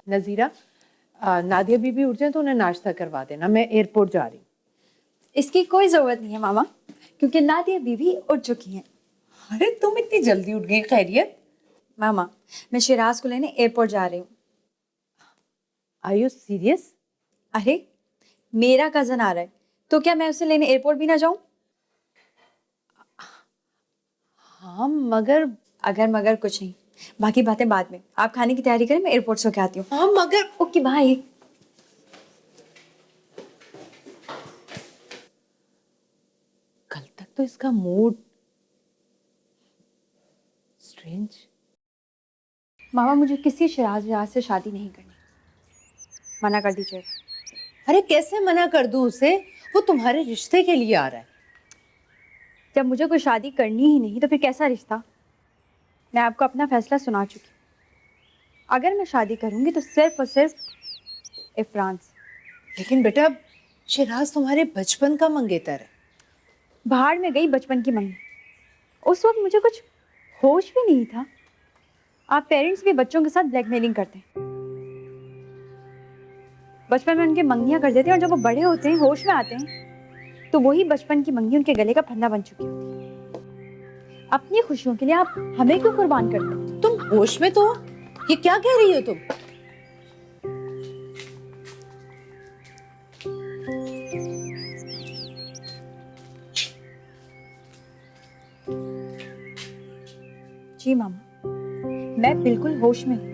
नजीरा, नादिया बीबी उठ जाए तो उन्हें नाश्ता करवा देना, मैं एयरपोर्ट जा रही हूँ। इसकी कोई जरूरत नहीं है मामा, क्योंकि नादिया बीबी उठ चुकी हैं। अरे तुम इतनी जल्दी उठ गई, खैरियत? मामा, मैं शिराज को लेने एयरपोर्ट जा रही हूँ। Are you serious? अरे मेरा कजन आ रहा है, तो क्या मैं उसे लेने एयरपोर्ट भी ना जाऊं? हाँ मगर अगर मगर कुछ नहीं, बाकी बातें बाद में। आप खाने की तैयारी करें, मैं एयरपोर्ट से होके आती हूँ। हाँ मगर ओके बाय। कल तक तो इसका मूड स्ट्रेंज। मामा, मुझे किसी शिराज विराज से शादी नहीं करनी, मना कर दीजिए। अरे कैसे मना कर दूं उसे, वो तुम्हारे रिश्ते के लिए आ रहा है। जब मुझे कोई शादी करनी ही नहीं तो फिर कैसा रिश्ता? मैं आपको अपना फैसला सुना चुकी हूँ। अगर मैं शादी करूंगी तो सिर्फ और सिर्फ इफरान से। लेकिन बेटा, शिराज तुम्हारे बचपन का मंगेतर है। बाहर में गई बचपन की मंगी, उस वक्त मुझे कुछ होश भी नहीं था। आप पेरेंट्स भी बच्चों के साथ ब्लैकमेलिंग करते हैं। बचपन में उनके मंगनियां कर देते हैं, और जब वो बड़े होते हैं, होश में आते हैं, तो वही बचपन की मंगनी उनके गले का फंदा बन चुकी होती है। अपनी खुशियों के लिए आप हमें क्यों कुर्बान करते हैं? तुम होश में तो हो? ये क्या कह रही हो तुम? जी मामा, मैं बिल्कुल होश में हूँ।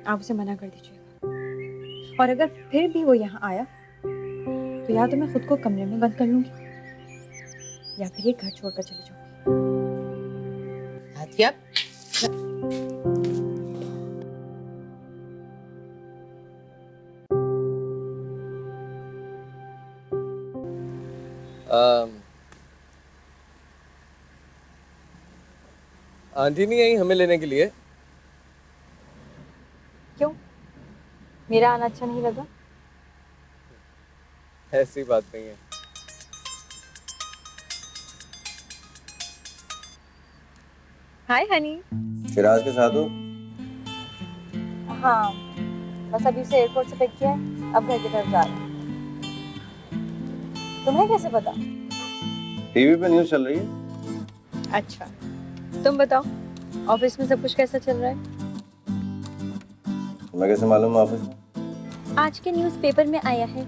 आप उसे मना कर दीजिएगा, और अगर फिर भी वो यहाँ आया तो या तो मैं खुद को कमरे में बंद कर लूंगी, या फिर ये घर छोड़कर चली जाऊंगी। नादिया, आंटी नहीं आई हमें लेने के लिए? क्यों, मेरा आना अच्छा नहीं लगा? ऐसी बात नहीं है। हाय हनी। शिराज के साथ हो? हाँ, बस अभी उसे एयरपोर्ट से पिक किया है, अब घर की तरफ जा रहे हैं। तुम्हें कैसे पता? टीवी पे न्यूज़ चल रही है। अच्छा, तुम बताओ, ऑफिस में सब कुछ कैसा चल रहा है? तुम्हें कैसे मालूम ऑफिस में? आज के न्यूज़पेपर में आया है।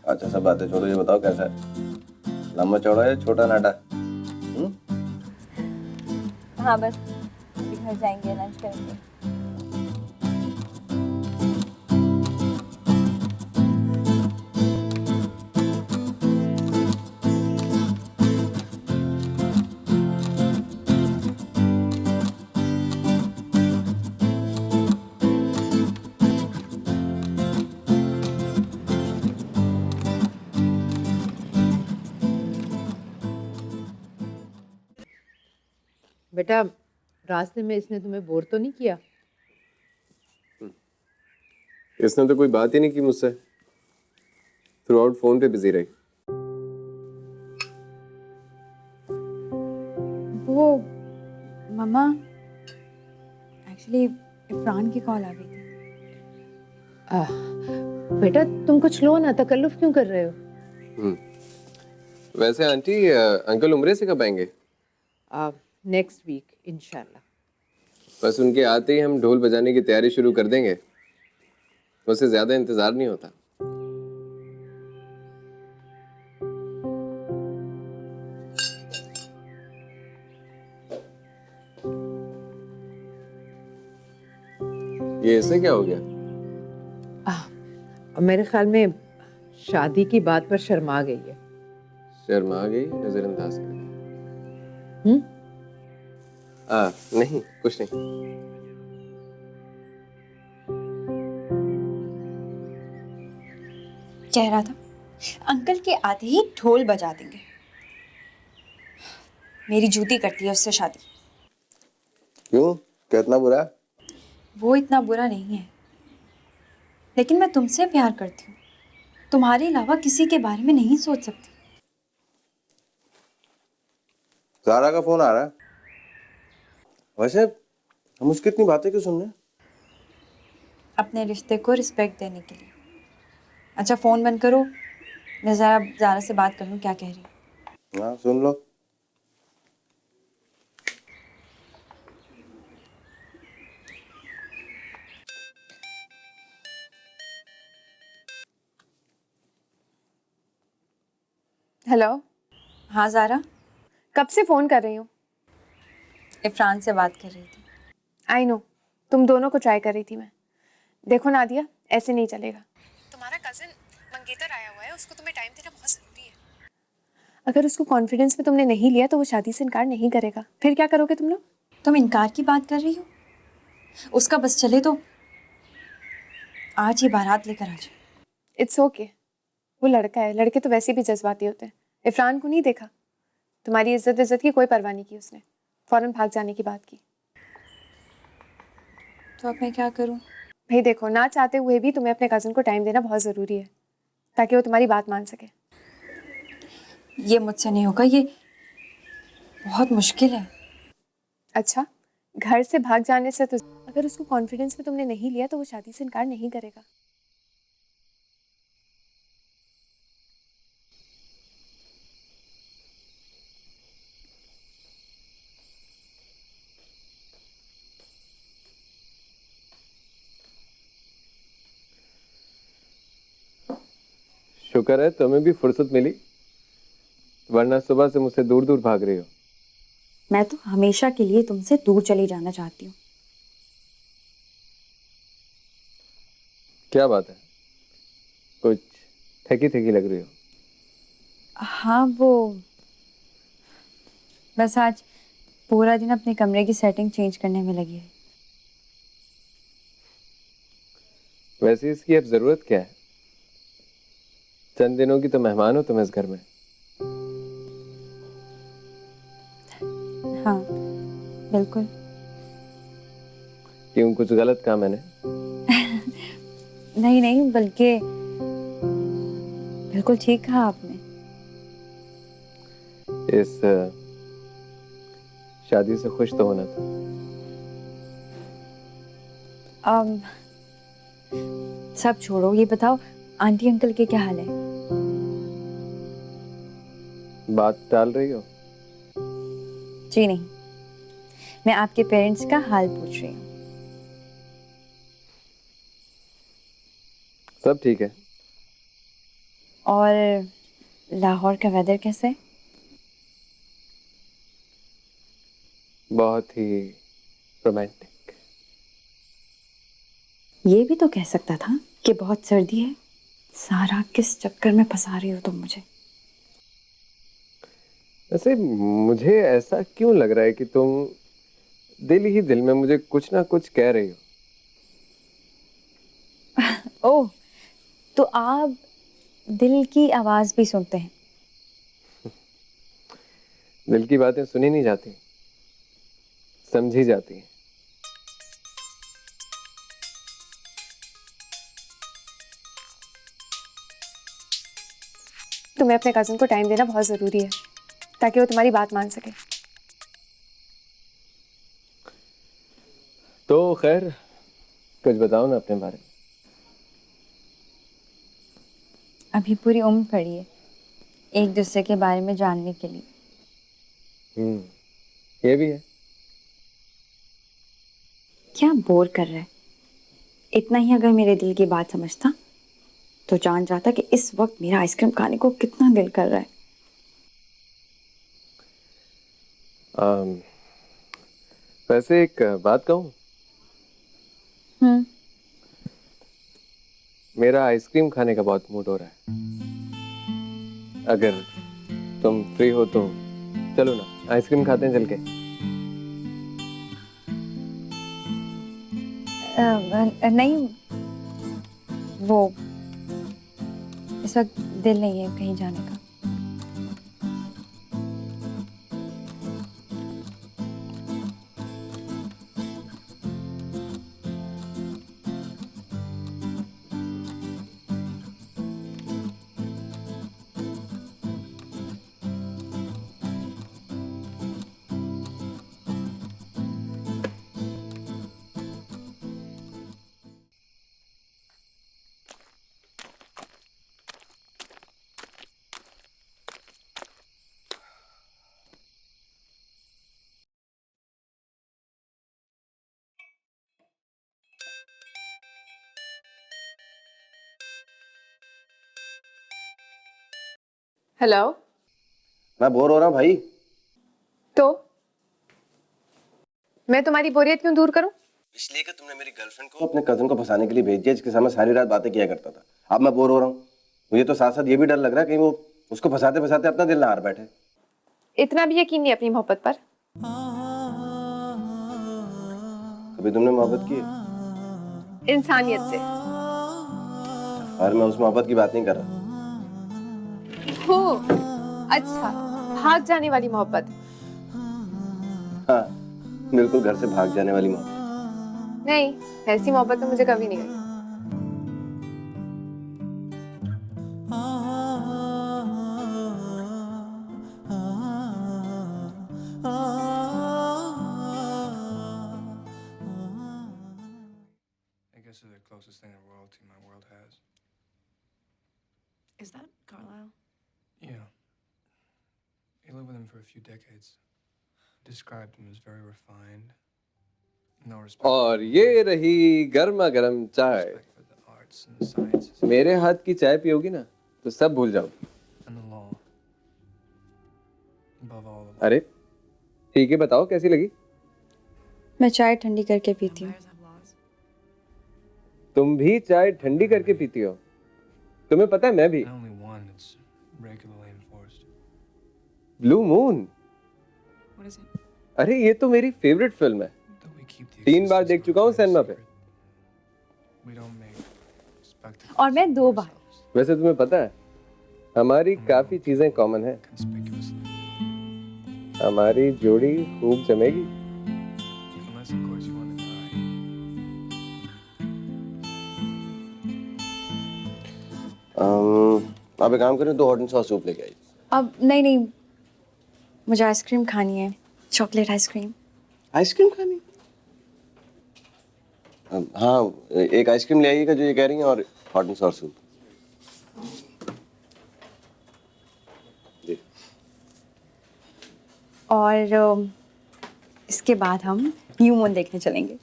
अच्छा, सब बातें छोड़ो, ये बताओ कैसा है? लंबा चौड़ा है, छोटा नाटा? हाँ, बस अभी घर जाएंगे, लंच करेंगे। बेटा, रास्ते में इसने तुम्हें बोर तो नहीं किया? इसने तो कोई बात ही नहीं की मुझसे। थ्रू आउट फोन पे बिजी रही। वो मम्मा, एक्चुअली इफरान की कॉल आ गई थी। बेटा तुम कुछ लो ना, तकल्लुफ क्यों कर रहे हो? वैसे आंटी, अंकल उम्रे से कब आएंगे? नेक्स्ट वीक इंशाल्लाह। बस उनके आते ही हम ढोल बजाने की तैयारी शुरू कर देंगे। मुझसे ज्यादा इंतजार नहीं होता। ये ऐसे क्या हो गया? मेरे ख्याल में शादी की बात पर शर्मा गई है। शर्मा गई, नजरअंदाज कर दी। नहीं, कुछ नहीं। कह रहा था अंकल के आते ही ढोल बजा देंगे। मेरी जूती करती है उससे शादी। क्यों, कितना बुरा है? वो इतना बुरा नहीं है, लेकिन मैं तुमसे प्यार करती हूँ, तुम्हारे अलावा किसी के बारे में नहीं सोच सकती। सारा का फोन आ रहा है। वैसे हम उसकी इतनी बातें क्यों सुन रहे हैं? अपने रिश्ते को रिस्पेक्ट देने के लिए। अच्छा फ़ोन बंद करो, मैं ज़रा ज़ारा से बात कर लूँ क्या कह रही है। हाँ सुन लो। हेलो। हाँ ज़ारा, कब से फ़ोन कर रही हूँ? इफ़रान से बात कर रही थी। आई नो, तुम दोनों को ट्राई कर रही थी मैं। देखो नादिया, ऐसे नहीं चलेगा। तुम्हारा कज़न मंगेतर आया हुआ है, उसको तुम्हें टाइम देना बहुत ज़रूरी है। अगर उसको कॉन्फिडेंस में तुमने नहीं लिया तो वो शादी से इनकार नहीं करेगा। फिर क्या करोगे तुम लोग? तुम इनकार की बात कर रही हो? उसका बस चले तो आज ही बारात लेकर आ जाए। इट्स ओके, वो लड़का है, लड़के तो वैसे भी जज्बाती होते हैं। इफ़रान को नहीं देखा? तुम्हारी इज्जत की कोई परवाह नहीं की उसने, फ़ौरन भाग जाने की बात की। तो अब मैं क्या करूँ? भाई देखो, ना चाहते हुए भी तुम्हें अपने कज़न को टाइम देना बहुत ज़रूरी है, ताकि वो तुम्हारी बात मान सके। ये मुझसे नहीं होगा, ये बहुत मुश्किल है। अच्छा, घर से भाग जाने से तो अगर उसको कॉन्फिडेंस में तुमने नहीं लिया तो वो शादी से इनकार नहीं करेगा। शुक्र है तुम्हें भी फुर्सत मिली, वरना सुबह से मुझसे दूर दूर भाग रही हो। मैं तो हमेशा के लिए तुमसे दूर चली जाना चाहती हूँ। क्या बात है, कुछ थकी थकी लग रही हो। हाँ वो बस आज पूरा दिन अपने कमरे की सेटिंग चेंज करने में लगी है। वैसे इसकी अब जरूरत क्या है? चंद दिनों की तो मेहमान हो तुम इस घर में। हाँ बिल्कुल। क्यों, कुछ गलत कहा मैंने? नहीं नहीं, बल्कि बिल्कुल ठीक कहा आपने। इस शादी से खुश तो होना था। अब सब छोड़ो, ये बताओ आंटी अंकल के क्या हाल है? बात टाल रही हो? जी नहीं, मैं आपके पेरेंट्स का हाल पूछ रही हूँ। सब ठीक है। और लाहौर का वेदर कैसा है? बहुत ही रोमांटिक। ये भी तो कह सकता था कि बहुत सर्दी है। सारा किस चक्कर में फंसा रही हो तुम मुझे? वैसे मुझे ऐसा क्यों लग रहा है कि तुम दिल ही दिल में मुझे कुछ ना कुछ कह रही हो। ओह, तो आप दिल की आवाज भी सुनते हैं? दिल की बातें सुनी नहीं जाती, समझी जाती हैं। तुम्हें अपने कज़न को टाइम देना बहुत ज़रूरी है, ताकि वो तुम्हारी बात मान सके। तो खैर, कुछ बताओ ना अपने बारे में। अभी पूरी उम्र पड़ी है एक दूसरे के बारे में जानने के लिए। ये भी है। क्या बोर कर रहा है? इतना ही अगर मेरे दिल की बात समझता तो जान जाता कि इस वक्त मेरा आइसक्रीम खाने को कितना दिल कर रहा है। आम, वैसे एक बात कहूँ, हम्म। मेरा आइसक्रीम खाने का बहुत मूड हो रहा है। अगर तुम फ्री हो तो चलो ना, आइसक्रीम खाते हैं चल के। नहीं, वो इस वक्त दिल नहीं है कहीं जाने का। हेलो। मैं बोर हो रहा हूँ भाई। तो मैं तुम्हारी बोरियत क्यों दूर करूं? इसलिए कि तुमने मेरी गर्लफ्रेंड को अपने कजन को फंसाने के लिए भेज दिया, जिसके साथ मैं सारी रात बातें किया करता था। अब मैं बोर हो रहा हूँ। मुझे तो साथ साथ ये भी डर लग रहा है कहीं वो उसको फंसाते फंसाते अपना दिल ना हार बैठे। इतना भी यकीन नहीं अपनी मोहब्बत पर? कभी तुमने मोहब्बत की है? इंसानियत से। और मैं उस मोहब्बत की बात नहीं कर रहा। हो, अच्छा, भाग जाने वाली मोहब्बत। हाँ, बिल्कुल घर से भाग जाने वाली मोहब्बत। नहीं, ऐसी मोहब्बत तो मुझे कभी नहीं हुई। I guess they're the closest thing to royalty my world has. Is that Carlisle? Yeah. He lived with him for a few decades. Described him as very refined. No respect. और ये रही गर्मा गर्म चाय। Respect for the arts and the sciences मेरे हाथ की चाय पियोगी ना तो सब भूल जाओगी। and the law. Above all of it. अरे ठीक है, बताओ कैसी लगी? मैं चाय ठंडी करके पीती हूँ। Vampires have laws. तुम भी चाय ठंडी करके पीती हो? तुम्हें पता है मैं भी। And only one that's regularly enforced. Blue moon, What is it? अरे ये तो मेरी फेवरेट फिल्म है। That we keep the 3 bar existence देख of चुका our हूँ plans सिनेमा पे। secret. We don't make spectacles और मैं 2 बार। ourselves वैसे तुम्हें पता है हमारी काफी चीजें कॉमन हैं। conspicuously. हमारी जोड़ी खूब जमेगी। Unless, of course, you want to die. आप एक काम करें, 2 हॉट एंड सॉस सूप लेके आइए। अब नहीं, मुझे आइसक्रीम खानी है, चॉकलेट आइसक्रीम। आइसक्रीम खानी? हाँ, एक आइसक्रीम ले आइएगा जो ये कह रही हैं, और हॉट एंड सॉस सूप। जी। और इसके बाद हम न्यू मून देखने चलेंगे।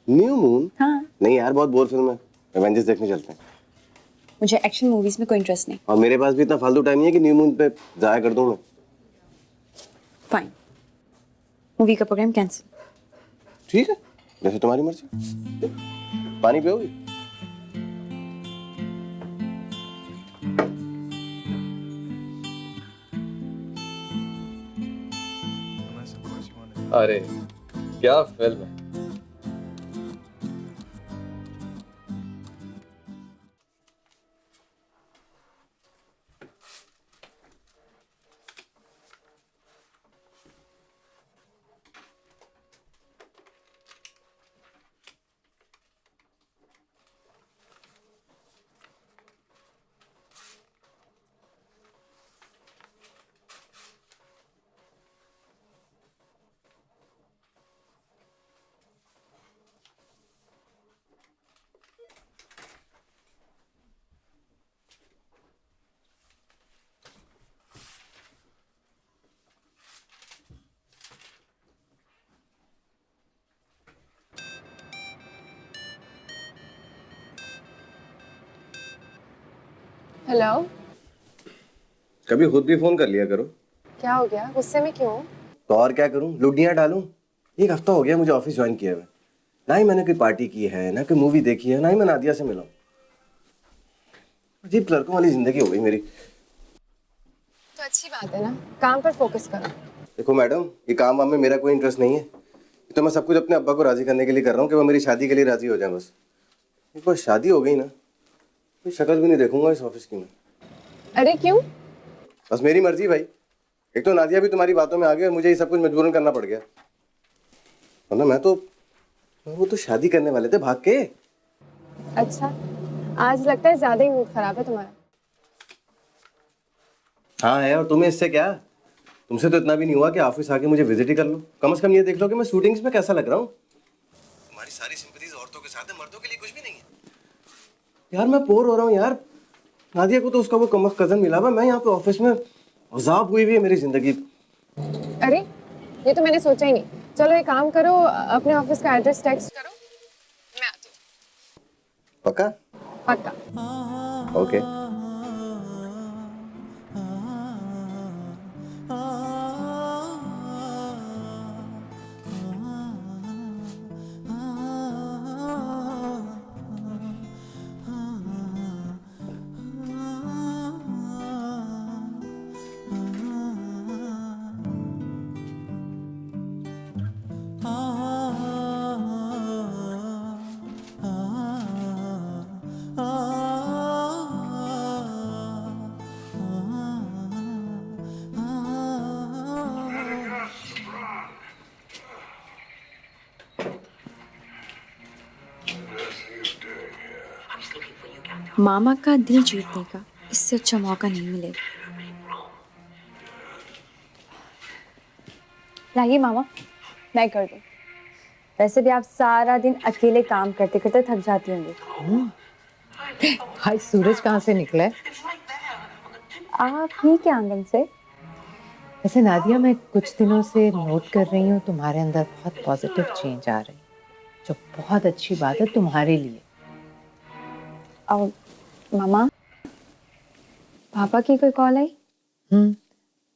New moon? हाँ, नहीं यार, बहुत बोर फिल्म है। एवेंजर्स देखने चलते हैं। मुझे एक्शन मूवीज में कोई इंटरेस्ट नहीं। और मेरे पास भी इतना फालतू टाइम नहीं है कि न्यू मून पे जाया कर दूं मैं। फाइन, मूवी का प्रोग्राम कैंसिल। ठीक है, जैसे तुम्हारी मर्जी। पानी पियोगी? Unless, of course, you want to die. अरे क्या फिल्म है। हेलो। कभी खुद भी फोन कर लिया करो। क्या हो गया? गुस्से में क्यों? तो और क्या करूं, लुडियां डालूं? 1 हफ्ता हो गया मुझे ऑफिस ज्वाइन किए हुए। ना ही मैंने कोई पार्टी की है, ना कोई मूवी देखी है, ना ही मैं नादिया से मिला हूं। अजीब लड़कों वाली जिंदगी हो गई मेरी। तो अच्छी बात है ना, काम पर फोकस करो। देखो मैडम, ये काम वाम में मेरा कोई इंटरेस्ट नहीं है। ये तो मैं सब कुछ अपने अब्बा को राजी करने के लिए कर रहा हूँ कि वो मेरी शादी के लिए राजी हो जाए बस। एक बार शादी हो गई ना, कोई शक्ल भी नहीं देखूंगा इस ऑफिस की मैं। अरे क्यों? बस मेरी मर्जी भाई। एक तो नादिया भी तुम्हारी बातों में आ गई और मुझे ये सब कुछ मजबूरन करना पड़ गया। वरना वो तो शादी करने वाले थे भाग के। अच्छा, आज लगता है ज्यादा ही मूड खराब है तुम्हारा। हाँ है, और तुम्हें इससे क्या? तुमसे तो इतना भी नहीं हुआ कि ऑफिस आके मुझे विजिट ही कर लो। कम से कम ये देख लो कि मैं शूटिंग्स में कैसा लग रहा हूँ। तुम्हारी सारी सिंपैथीज औरतों के साथ है, मर्दों के लिए कुछ भी नहीं है। यार मैं बोर हो रहा हूँ यार। नादिया को तो उसका वो कमक कजन मिला हुआ, मैं यहाँ पे ऑफिस में अजाब हुई हुई है मेरी जिंदगी। अरे ये तो मैंने सोचा ही नहीं। चलो एक काम करो, अपने ऑफिस का एड्रेस टेक्स्ट करो, मैं आती हूँ। पक्का? पक्का। ओके। मामा का दिल जीतने का इससे अच्छा मौका नहीं मिलेगा। लाइए मामा, मैं कर दूँ। वैसे भी आप सारा दिन अकेले काम करते करते थक जाती होंगी। हाय, सूरज कहाँ से निकला है? आप ही के आंगन से। वैसे नादिया, मैं कुछ दिनों से नोट कर रही हूँ तुम्हारे अंदर बहुत पॉजिटिव चेंज आ रही है, जो बहुत अच्छी बात है तुम्हारे लिए। और मामा, पापा की कोई कॉल आई?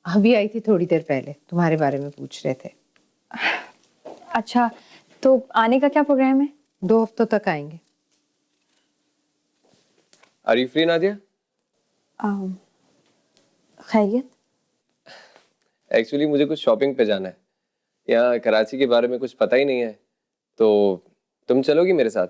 अभी आई थी थोड़ी देर पहले, तुम्हारे बारे में पूछ रहे थे। अच्छा, तो आने का क्या प्रोग्राम है? 2 हफ्तों तक आएंगे। Are you free Nadia? खैरियत? एक्चुअली मुझे कुछ शॉपिंग पे जाना है। यहाँ कराची के बारे में कुछ पता ही नहीं है, तो तुम चलोगी मेरे साथ?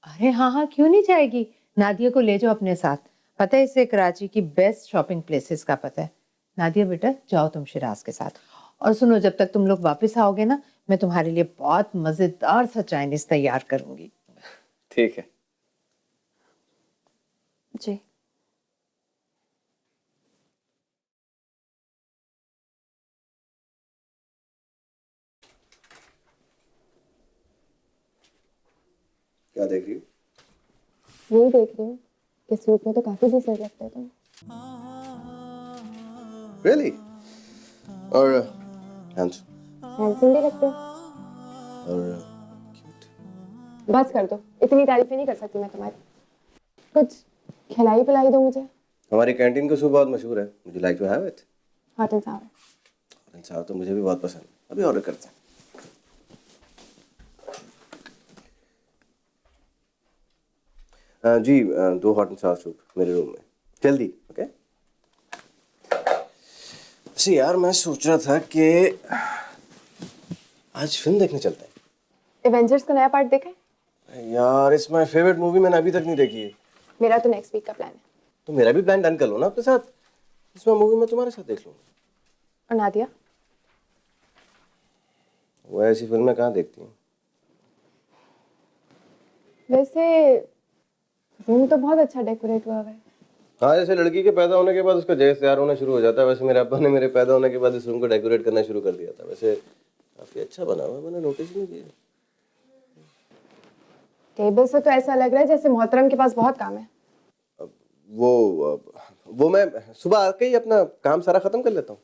अरे हाँ हाँ, क्यों नहीं जाएगी। नादिया को ले जाओ अपने साथ। पता है इसे कराची की बेस्ट शॉपिंग प्लेसेस का पता है। नादिया बेटा, जाओ तुम शिराज के साथ। और सुनो, जब तक तुम लोग वापस आओगे ना, मैं तुम्हारे लिए बहुत मजेदार सा चाइनीज तैयार करूंगी। ठीक है। जी। क्या देख रही हो? यही देख रही हूँ कि सूट में तो काफी डिसेंट लगते हो तुम। Really? और हैंडसम भी लगते हो। और बस कर दो, इतनी तारीफें नहीं कर सकती मैं तुम्हारी। कुछ खिलाई पिलाई दो मुझे। हमारी कैंटीन का सूप बहुत मशहूर है। Would you like to have it? Hot and Sawar. Hot and सावर तो मुझे भी बहुत पसंद है। अभी ऑर्डर करते हैं। जी 2 हॉट एंड सावर सूप मेरे रूम में, जल्दी। ओके। वैसे यार, मैं सोच रहा था कि आज फिल्म देखने चलते हैं। एवेंजर्स का नया पार्ट देखा है? यार, इट्स माय फेवरेट मूवी, मैंने अभी तक नहीं देखी है। मेरा तो नेक्स्ट वीक का प्लान है। तो मेरा भी प्लान डन कर लो ना अपने साथ। इसमें मूवी मैं तुम्हारे साथ देख लूंगा। और नादिया? वो ऐसी फिल्में कहाँ देखती हूँ। वैसे रूम तो बहुत अच्छा डेकोरेट हुआ है। हाँ, जैसे लड़की के पैदा होने के बाद उसका जहेज तैयार होना शुरू हो जाता है, वैसे मेरे अब्बा ने मेरे पैदा होने के बाद इस रूम को डेकोरेट करना शुरू कर दिया था। वैसे काफी अच्छा बना हुआ, मैंने नोटिस नहीं किया। टेबल से तो ऐसा लग रहा है जैसे मोहतरम के पास बहुत काम है। वो मैं सुबह आके ही अपना काम सारा खत्म कर लेता हूँ।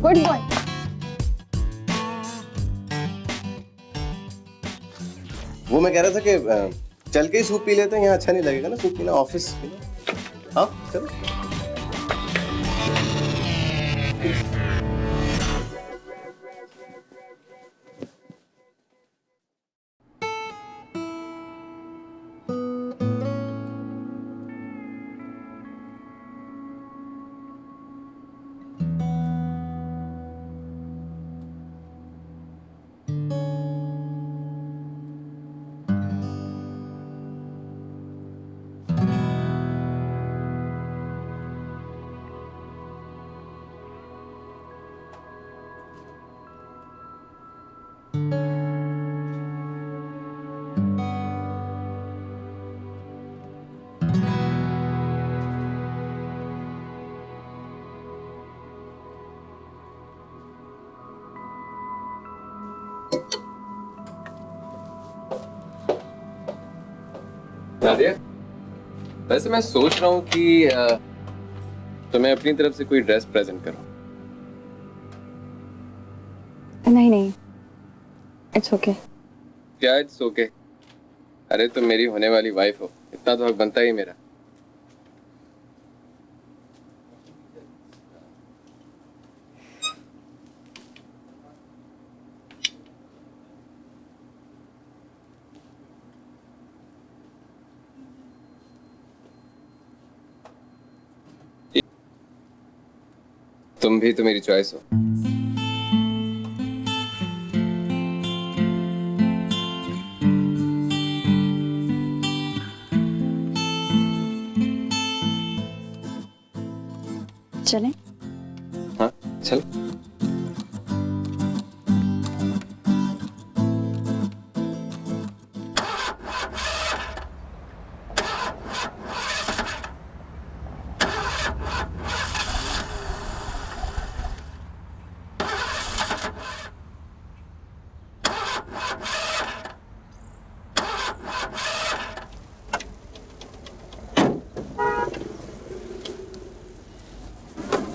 Good boy. वो मैं कह रहा था कि चल के ही सूप पी लेते हैं, यहाँ अच्छा नहीं लगेगा ना सूप पीना, ऑफिस पीना। हाँ चलो। नादिया, वैसे मैं सोच रहा हूँ कि तुम्हें अपनी तरफ से कोई ड्रेस प्रेजेंट करूँ। नहीं नहीं, इट्स ओके। क्या इट्स ओके? अरे तुम मेरी होने वाली वाइफ हो, इतना तो हक बनता ही मेरा। तुम भी तो मेरी चॉइस हो। चलें? चल।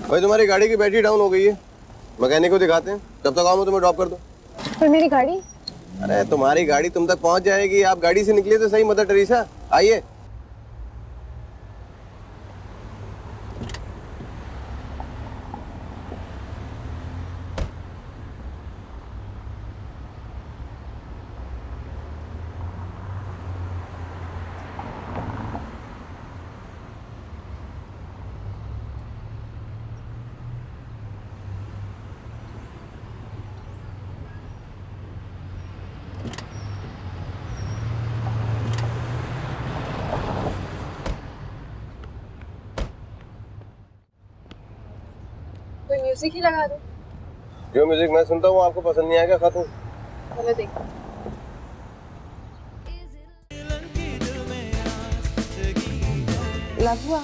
भाई तुम्हारी गाड़ी की बैटरी डाउन हो गई है, मैकेनिक को दिखाते हैं। जब तक आओ मैं तुम्हें ड्रॉप कर दूं। पर मेरी गाड़ी? अरे तुम्हारी गाड़ी तुम तक पहुंच जाएगी, आप गाड़ी से निकलिए तो सही मदर टेरेसा। आइए। कोई म्यूजिक ही लगा दो। जो म्यूजिक मैं सुनता हूँ आपको पसंद नहीं आएगा, खत्म। चलो देखो। लव हुआ।